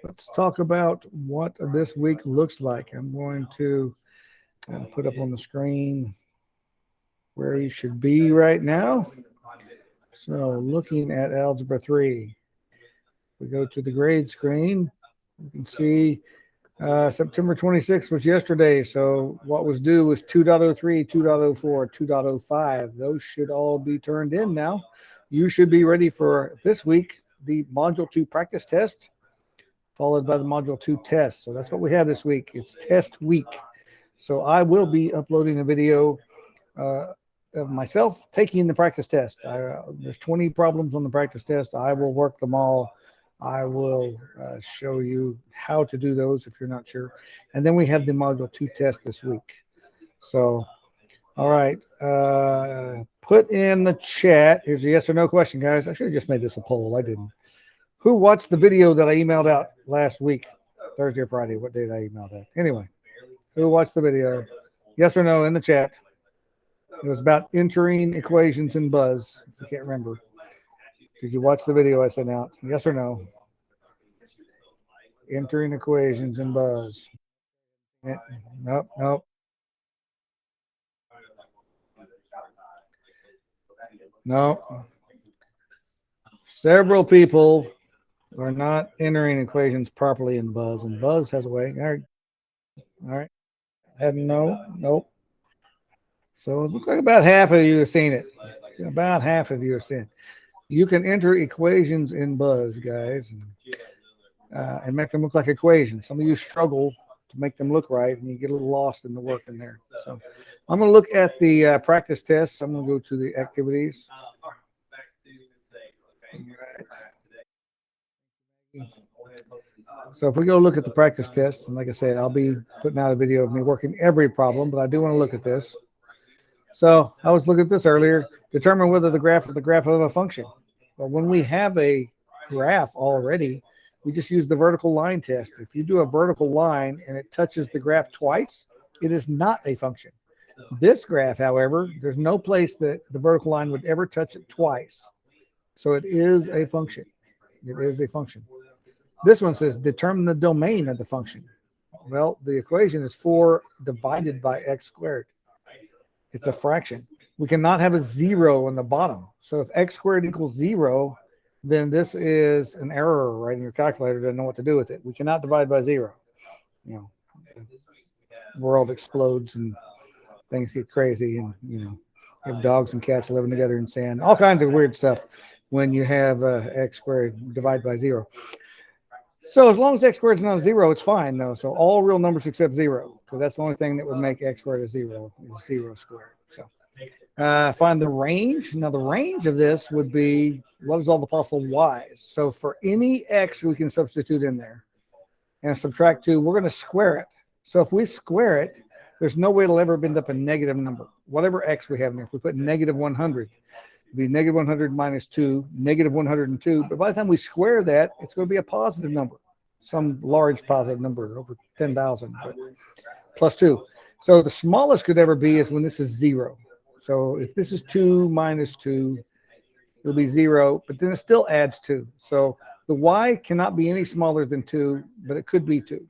Let's talk about what this week looks like. I'm going to put up on the screen where you should be right now. So looking at Algebra 3, we go to the grade screen. You can see September 26th was yesterday. So what was due was 2.03, 2.04, 2.05. Those should all be turned in now. You should be ready for this week, the Module 2 practice test, followed by the Module 2 test. So that's what we have this week. It's test week. So I will be uploading a video of myself taking the practice test. There's 20 problems on the practice test. I will work them all. I will show you how to do those if you're not sure. And then we have the Module 2 test this week. So, all right. Put in the chat. Here's a yes or no question, guys. I should have just made this a poll. I didn't. Who watched the video that I emailed out last week? Thursday or Friday? What day did I email that? Anyway, who watched the video? Yes or no in the chat. It was about entering equations in Buzz. I can't remember. Did you watch the video I sent out? Yes or no? Entering equations in Buzz. Nope, nope. No. Several people are not entering equations properly in Buzz, and Buzz has a way. All right. Nope. So it looks like about half of you have seen it. About half of you have seen it. You can enter equations in Buzz, guys, and make them look like equations. Some of you struggle to make them look right, and you get a little lost in the work in there. So I'm going to look at the practice tests. I'm going to go to the activities. So if we go look at the practice test, and like I said, I'll be putting out a video of me working every problem, but I do want to look at this. So I was looking at this earlier. Determine whether the graph is the graph of a function. Well, when we have a graph already, we just use the vertical line test. If you do a vertical line and it touches the graph twice, it is not a function. This graph, however, there's no place that the vertical line would ever touch it twice. So it is a function. It is a function. This one says determine the domain of the function. Well, the equation is 4 divided by x squared. It's a fraction. We cannot have a 0 on the bottom. So if x squared equals 0, then this is an error, right? And your calculator doesn't know what to do with it. We cannot divide by 0. You know, the world explodes and things get crazy, and you have dogs and cats living together in sand. All kinds of weird stuff when you have x squared divided by 0. So as long as x squared is not 0, it's fine, though. So all real numbers except 0, because that's the only thing that would make x squared a 0, is 0 squared. So find the range. Now, the range of this would be, what is all the possible y's? So for any x, we can substitute in there and subtract 2. We're going to square it. So if we square it, there's no way it'll ever end up a negative number. Whatever x we have in there, if we put negative 100, it'd be negative 100 minus 2, negative 102. But by the time we square that, it's going to be a positive number, some large positive number, over 10,000, plus 2. So the smallest could ever be is when this is 0. So if this is 2 minus 2, it'll be 0, but then it still adds 2. So the y cannot be any smaller than 2, but it could be 2.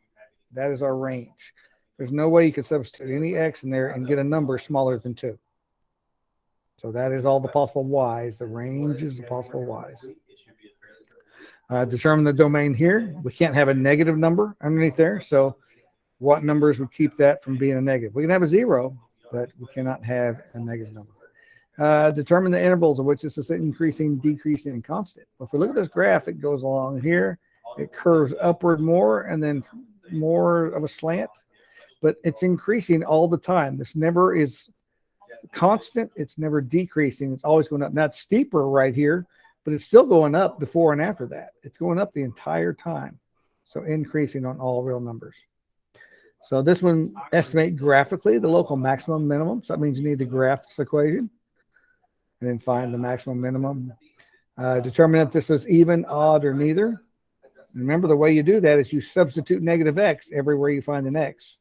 That is our range. There's no way you can substitute any x in there and get a number smaller than 2. So that is all the possible y's. The range is the possible y's. Determine the domain here. We can't have a negative number underneath there. So what numbers would keep that from being a negative? We can have a 0, but we cannot have a negative number. Determine the intervals of which this is increasing, decreasing, and constant. Well, if we look at this graph, it goes along here. It curves upward more and then more of a slant, but it's increasing all the time. This never is constant. It's never decreasing. It's always going up. Now it's steeper right here, but it's still going up before and after that. It's going up the entire time. So increasing on all real numbers. So this one, estimate graphically the local maximum minimum. So that means you need to graph this equation and then find the maximum minimum. Determine if this is even, odd, or neither. Remember, the way you do that is you substitute negative x everywhere you find an x.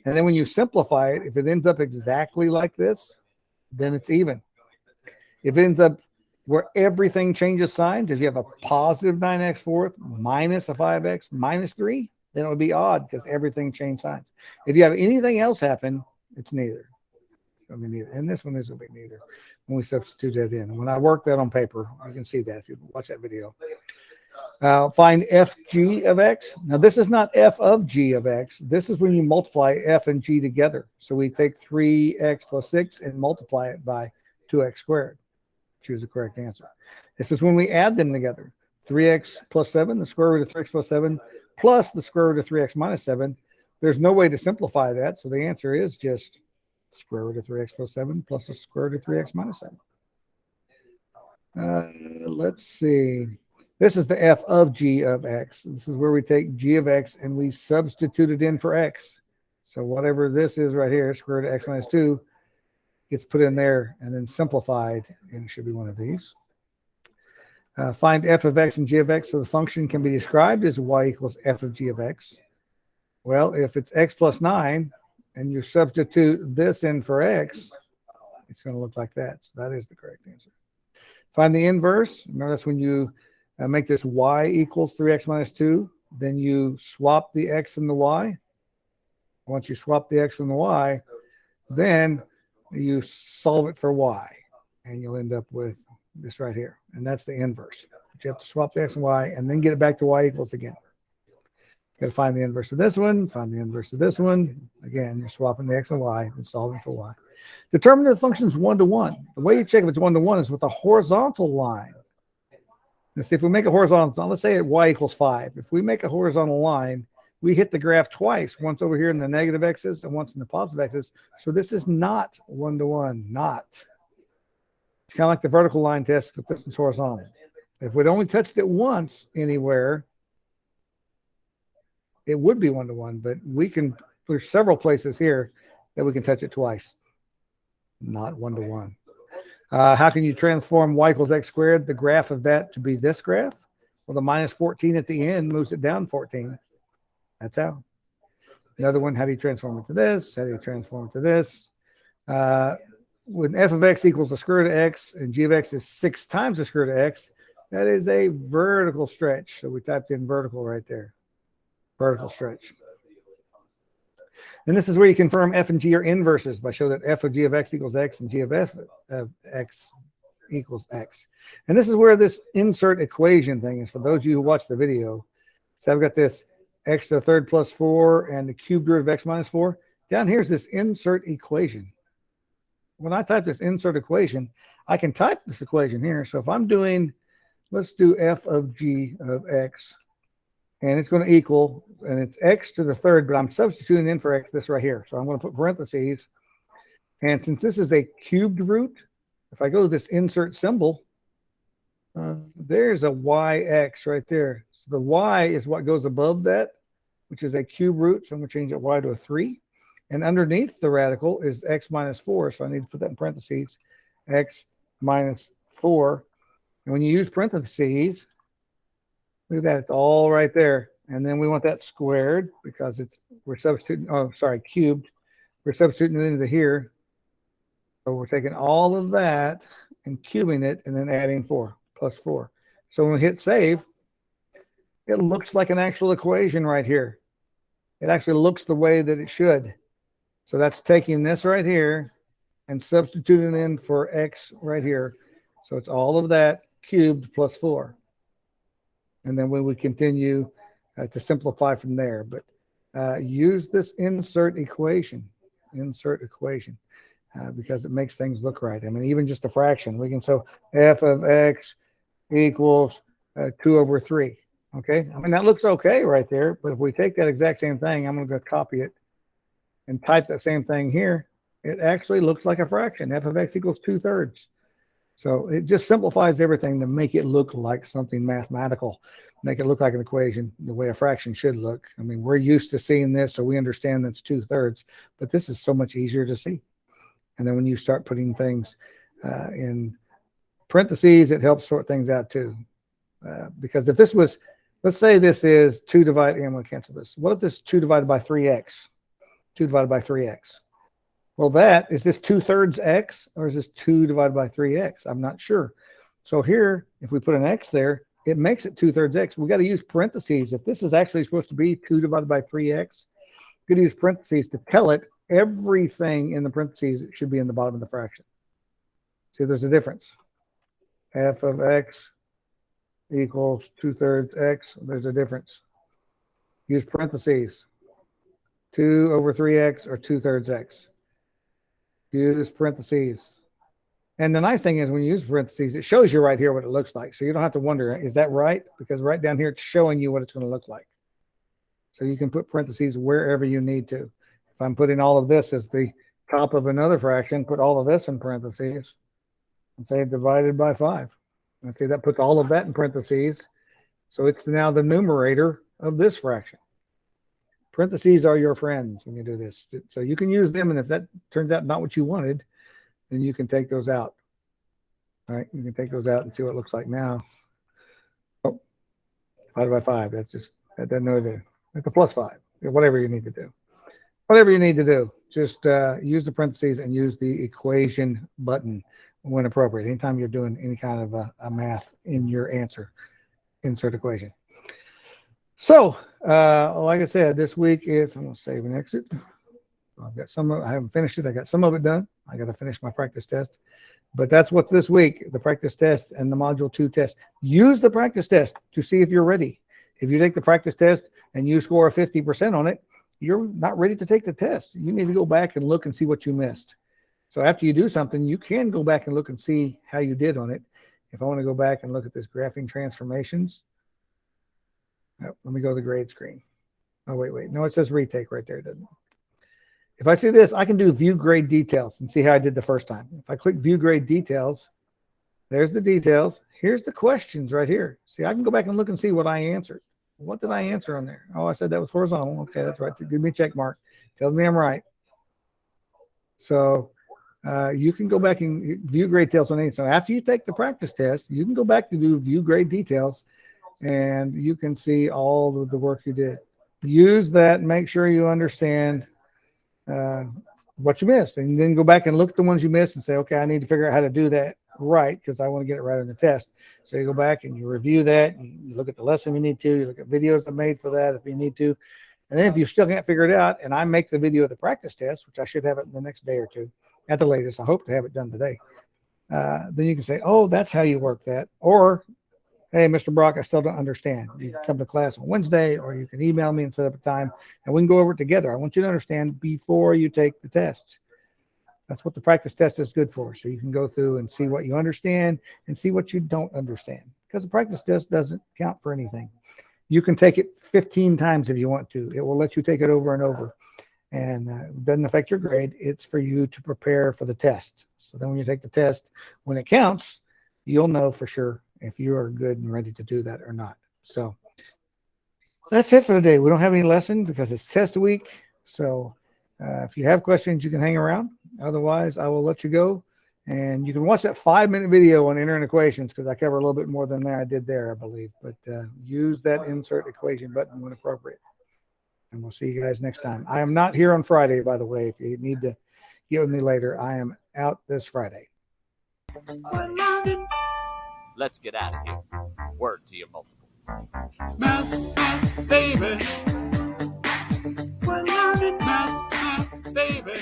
And then when you simplify it, if it ends up exactly like this, then it's even. If it ends up where everything changes signs, if you have a positive 9x fourth minus a 5x minus 3, then it would be odd because everything changed signs. If you have anything else happen, it's neither. I mean, neither. And this one is going to be neither when we substitute that in. When I work that on paper, you can see that if you watch that video. Find fg of x. Now, this is not f of g of x. This is when you multiply f and g together. So we take 3x plus 6 and multiply it by 2x squared. Choose the correct answer. This is when we add them together. 3x plus 7, the square root of 3x plus 7, plus the square root of 3x minus 7. There's no way to simplify that. So the answer is just square root of 3x plus 7 plus the square root of 3x minus 7. Let's see. This is the f of g of x. This is where we take g of x and we substitute it in for x. So whatever this is right here, square root of x minus 2, gets put in there and then simplified, and it should be one of these. Find f of x and g of x. So the function can be described as y equals f of g of x. Well, if it's x plus 9 and you substitute this in for x, it's going to look like that. So that is the correct answer. Find the inverse. Remember, that's when you make this y equals 3x minus 2. Then you swap the x and the y. Once you swap the x and the y, then you solve it for y. And you'll end up with this right here. And that's the inverse. But you have to swap the x and y and then get it back to y equals again. Got to find the inverse of this one, find the inverse of this one. Again, you're swapping the x and y and solving for y. Determine that the function is 1-to-1. The way you check if it's 1-to-1 is with a horizontal line. Let's see if we make a horizontal, let's say at y equals 5. If we make a horizontal line, we hit the graph twice, once over here in the negative x's and once in the positive x's. So this is not 1-to-1, not. It's kind of like the vertical line test, but this is horizontal. If we'd only touched it once anywhere, it would be 1-to-1, but we can, there's several places here that we can touch it twice. Not 1-to-1. How can you transform y equals x squared, the graph of that, to be this graph? Well, the minus 14 at the end moves it down 14. That's how. Another one, how do you transform it to this? How do you transform it to this? When f of x equals the square root of x and g of x is 6 times the square root of x, that is a vertical stretch. So we typed in vertical right there. Vertical stretch. And this is where you confirm f and g are inverses by showing that f of g of x equals x and g of f of x equals x. And this is where this insert equation thing is for those of you who watch the video. So I've got this x to the third plus 4 and the cubed root of x minus 4. Down here's this insert equation. When I type this insert equation, I can type this equation here. So if I'm doing, let's do f of g of x, and it's going to equal, and it's x to the third, but I'm substituting in for x this right here. So I'm going to put parentheses. And since this is a cubed root, if I go to this insert symbol, there's a yx right there. So the y is what goes above that, which is a cube root. So I'm going to change that y to a 3. And underneath the radical is x minus 4. So I need to put that in parentheses, x minus 4. And when you use parentheses, look at that, it's all right there. And then we want that squared because we're substituting, cubed. We're substituting it into here. So we're taking all of that and cubing it and then adding 4 plus 4. So when we hit save, it looks like an actual equation right here. It actually looks the way that it should. So that's taking this right here and substituting in for x right here. So it's all of that cubed plus 4. And then we would continue to simplify from there. But use this insert equation. Insert equation. because it makes things look right. I mean, even just a fraction, we can say f of x equals 2 over 3. Okay, I mean, that looks okay right there, but if we take that exact same thing, I'm going to copy it and type that same thing here, it actually looks like a fraction. F of x equals 2/3. So it just simplifies everything to make it look like something mathematical, make it look like an equation, the way a fraction should look. I mean, we're used to seeing this, so we understand that's 2/3, but this is so much easier to see. And then when you start putting things in parentheses, it helps sort things out too. Because if this was, let's say this is 2 divided, I'm going to cancel this. What if this is 2 divided by 3x? 2 divided by 3x. Well, is this 2/3 x, or is this 2 divided by 3x? I'm not sure. So here, if we put an x there, it makes it 2/3 x. We got to use parentheses. If this is actually supposed to be 2 divided by 3x, we could use parentheses to tell it everything in the parentheses should be in the bottom of the fraction. See, there's a difference. F of x equals 2/3 x. There's a difference. Use parentheses. 2 over 3x or 2/3 x. Use parentheses. And the nice thing is when you use parentheses, it shows you right here what it looks like. So you don't have to wonder, is that right? Because right down here, it's showing you what it's going to look like. So you can put parentheses wherever you need to. If I'm putting all of this as the top of another fraction, put all of this in parentheses and say divided by 5. Okay, that puts all of that in parentheses. So it's now the numerator of this fraction. Parentheses are your friends when you do this. So you can use them, and if that turns out not what you wanted, then you can take those out. All right, you can take those out and see what it looks like now. Oh, divided by 5. That doesn't know it. It's a plus 5. Whatever you need to do. Whatever you need to do. Just use the parentheses and use the equation button when appropriate. Anytime you're doing any kind of a math in your answer, insert equation. So, like I said, this week is, I'm going to save and exit. I've got I haven't finished it. I got some of it done. I got to finish my practice test. But that's what this week, the practice test and the module 2 test. Use the practice test to see if you're ready. If you take the practice test and you score a 50% on it, you're not ready to take the test. You need to go back and look and see what you missed. So after you do something, you can go back and look and see how you did on it. If I want to go back and look at this graphing transformations, let me go to the grade screen. Oh, wait. No, it says retake right there, doesn't it? If I see this, I can do view grade details and see how I did the first time. If I click view grade details, there's the details. Here's the questions right here. See, I can go back and look and see what I answered. What did I answer on there? Oh, I said that was horizontal. Okay, that's right. Give me a check mark. Tells me I'm right. So you can go back and view grade details on any. So after you take the practice test, you can go back to do view grade details, and you can see all of the work you did. Use that and make sure you understand what you missed, and then go back and look at the ones you missed and say, okay, I need to figure out how to do that right because I want to get it right on the test. So you go back and you review that, and you look at the lesson you need to, you look at videos I made for that if you need to. And then if you still can't figure it out, and I make the video of the practice test, which I should have it in the next day or two at the latest, I hope to have it done today, then you can say, oh, that's how you work that. Or, hey, Mr. Brock, I still don't understand. You can come to class on Wednesday, or you can email me and set up a time, and we can go over it together. I want you to understand before you take the test. That's what the practice test is good for. So you can go through and see what you understand and see what you don't understand, because the practice test doesn't count for anything. You can take it 15 times if you want to. It will let you take it over and over, and it doesn't affect your grade. It's for you to prepare for the test. So then when you take the test, when it counts, you'll know for sure if you are good and ready to do that or not. So that's it for today. We don't have any lesson because it's test week. So if you have questions, you can hang around. Otherwise, I will let you go. And you can watch that 5-minute video on entering equations because I cover a little bit more than I did there, I believe. But use that insert equation button when appropriate. And we'll see you guys next time. I am not here on Friday, by the way. If you need to get with me later, I am out this Friday. Let's get out of here. Word to your multiples. Math, baby. Math, baby.